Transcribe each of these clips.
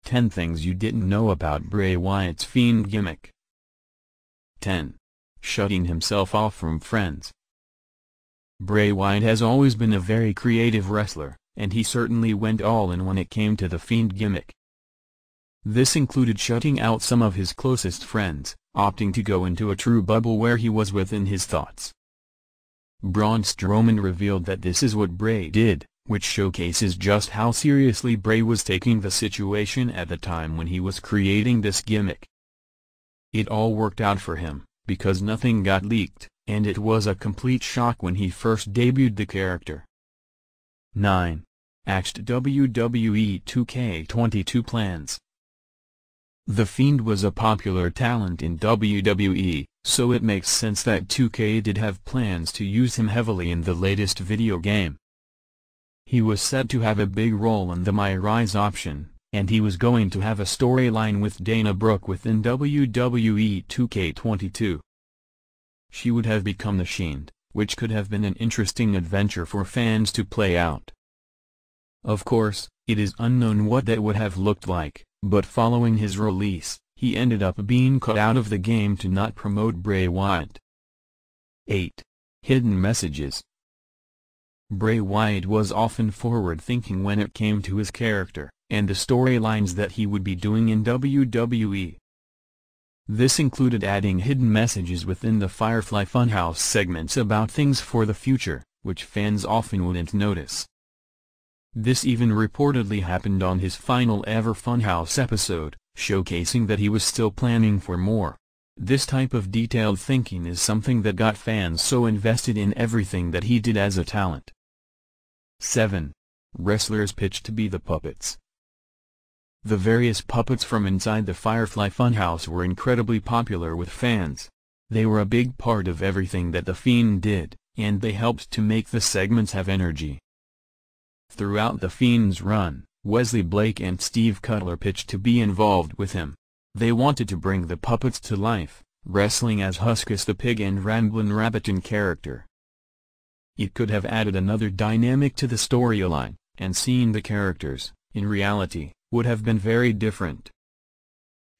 10 Things You Didn't Know About Bray Wyatt's Fiend Gimmick. 10. Shutting himself off from friends. Bray Wyatt has always been a very creative wrestler, and he certainly went all in when it came to the Fiend gimmick. This included shutting out some of his closest friends, opting to go into a true bubble where he was within his thoughts. Braun Strowman revealed that this is what Bray did, which showcases just how seriously Bray was taking the situation at the time when he was creating this gimmick. It all worked out for him, because nothing got leaked, and it was a complete shock when he first debuted the character. 9. Axed WWE 2K22 plans. The Fiend was a popular talent in WWE, so it makes sense that 2K did have plans to use him heavily in the latest video game. He was set to have a big role in the My Rise option, and he was going to have a storyline with Dana Brooke within WWE 2K22. She would have become the Fiend, which could have been an interesting adventure for fans to play out. Of course, it is unknown what that would have looked like, but following his release, he ended up being cut out of the game to not promote Bray Wyatt. 8. Hidden messages. Bray Wyatt was often forward-thinking when it came to his character, and the storylines that he would be doing in WWE. This included adding hidden messages within the Firefly Funhouse segments about things for the future, which fans often wouldn't notice. This even reportedly happened on his final ever Funhouse episode, showcasing that he was still planning for more. This type of detailed thinking is something that got fans so invested in everything that he did as a talent. 7. Wrestlers pitched to be the puppets. The various puppets from inside the Firefly Funhouse were incredibly popular with fans. They were a big part of everything that The Fiend did, and they helped to make the segments have energy. Throughout The Fiend's run, Wesley Blake and Steve Cutler pitched to be involved with him. They wanted to bring the puppets to life, wrestling as Huskus the Pig and Ramblin' Rabbit in character. It could have added another dynamic to the storyline, and seeing the characters, in reality, would have been very different.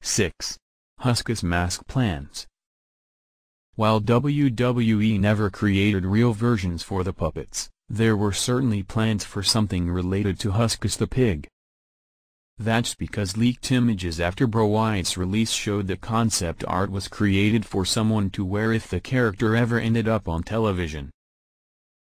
6. Huskus mask plans. While WWE never created real versions for the puppets, there were certainly plans for something related to Huskus the Pig. That's because leaked images after Bray Wyatt's release showed that concept art was created for someone to wear if the character ever ended up on television.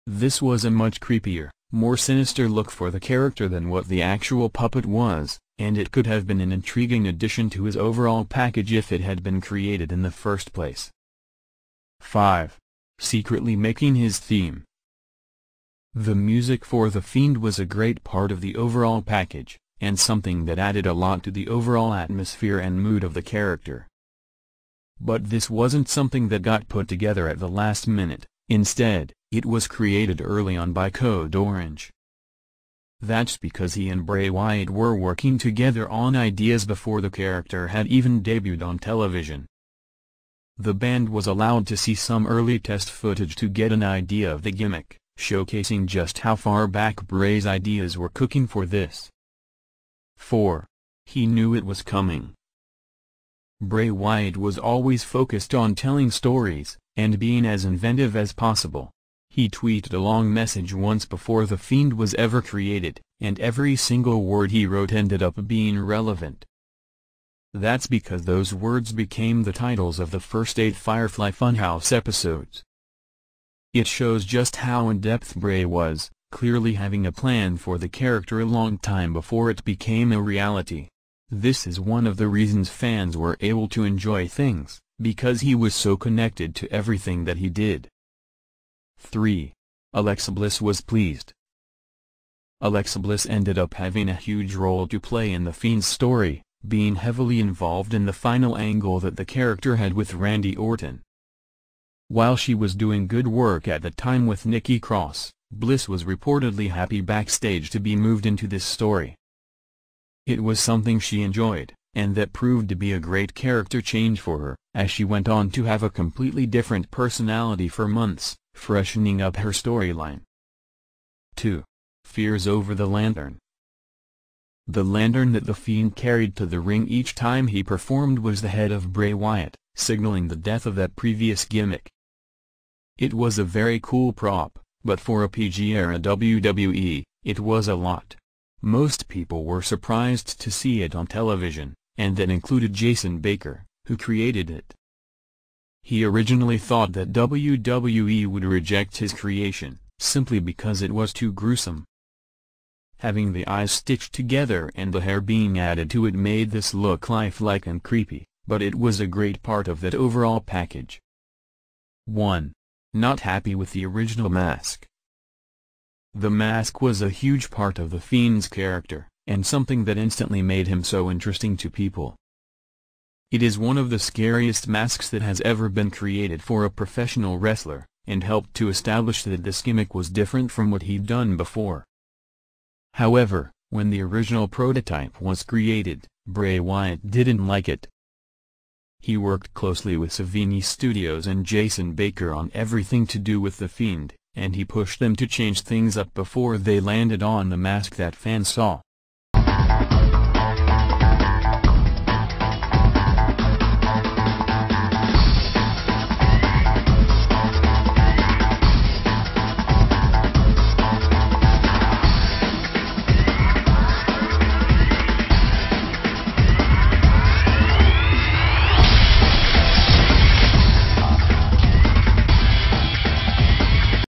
This was a much creepier, more sinister look for the character than what the actual puppet was, and it could have been an intriguing addition to his overall package if it had been created in the first place. 5. Secretly making his theme. The music for The Fiend was a great part of the overall package, and something that added a lot to the overall atmosphere and mood of the character. But this wasn't something that got put together at the last minute. Instead, it was created early on by Code Orange. That's because he and Bray Wyatt were working together on ideas before the character had even debuted on television. The band was allowed to see some early test footage to get an idea of the gimmick, showcasing just how far back Bray's ideas were cooking for this. 4. He knew it was coming. Bray Wyatt was always focused on telling stories, and being as inventive as possible. He tweeted a long message once before The Fiend was ever created, and every single word he wrote ended up being relevant. That's because those words became the titles of the first 8 Firefly Funhouse episodes. It shows just how in-depth Bray was, clearly having a plan for the character a long time before it became a reality. This is one of the reasons fans were able to enjoy things, because he was so connected to everything that he did. 3. Alexa Bliss was pleased. Alexa Bliss ended up having a huge role to play in The Fiend's story, being heavily involved in the final angle that the character had with Randy Orton. While she was doing good work at the time with Nikki Cross, Bliss was reportedly happy backstage to be moved into this story. It was something she enjoyed, and that proved to be a great character change for her, as she went on to have a completely different personality for months, freshening up her storyline. 2. Fears over the lantern. The lantern that the Fiend carried to the ring each time he performed was the head of Bray Wyatt, signaling the death of that previous gimmick. It was a very cool prop, but for a PG-era WWE, it was a lot. Most people were surprised to see it on television, and that included Jason Baker, who created it. He originally thought that WWE would reject his creation, simply because it was too gruesome. Having the eyes stitched together and the hair being added to it made this look lifelike and creepy, but it was a great part of that overall package. 1. Not happy with the original mask. The mask was a huge part of the Fiend's character, and something that instantly made him so interesting to people. It is one of the scariest masks that has ever been created for a professional wrestler, and helped to establish that this gimmick was different from what he'd done before. However, when the original prototype was created, Bray Wyatt didn't like it. He worked closely with Savini Studios and Jason Baker on everything to do with the Fiend, and he pushed them to change things up before they landed on the mask that fans saw.